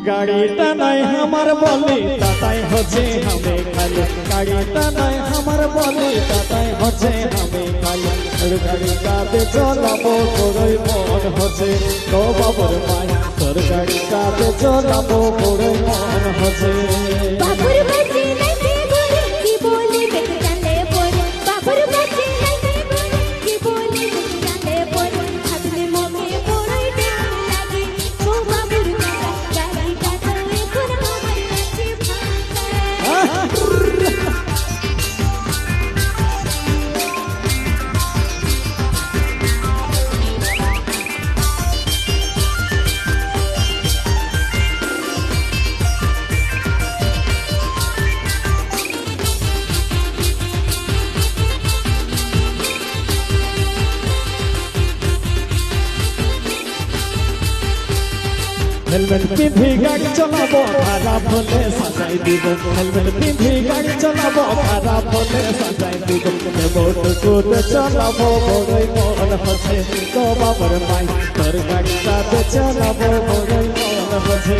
গাড়িটা নাই আমার বলে তাতাই হচ্ছে আমি খালি গাড়িটা নাই আমার বলে তাতাই হচ্ছে আমি খালি তোর গাড়ি কাঁধে চলাবো বড়ই মন হচ্ছে তো বাবুর মাই তোর গাড়ি কাঁধে চলাবো বড়ই মন হচ্ছে বাবুর বাজে নাইতে বলে কি বলে বেঁচে জানলে পড়ে বাবুর বাজে নাইতে বলে কি বলে বেঁচে জানলে পড়ে ভাবলে মনে বড়ই টান লাগে ও বাবুর গাড়িটা তো এখন আমার কাছে হেলমেট পিন্ধি গাড়ি চলাবো খারাপ হলে সাজাই দিব হেলমেট পিন্ধি গাড়ি চলাবো খারাপ হলে সাজাই দিব বোট করে চলাবো বড়ই মন হচ্ছে তো বাবার মাই তোর গাড়ি কাঁধে চলাবো বড়ই মন হচ্ছে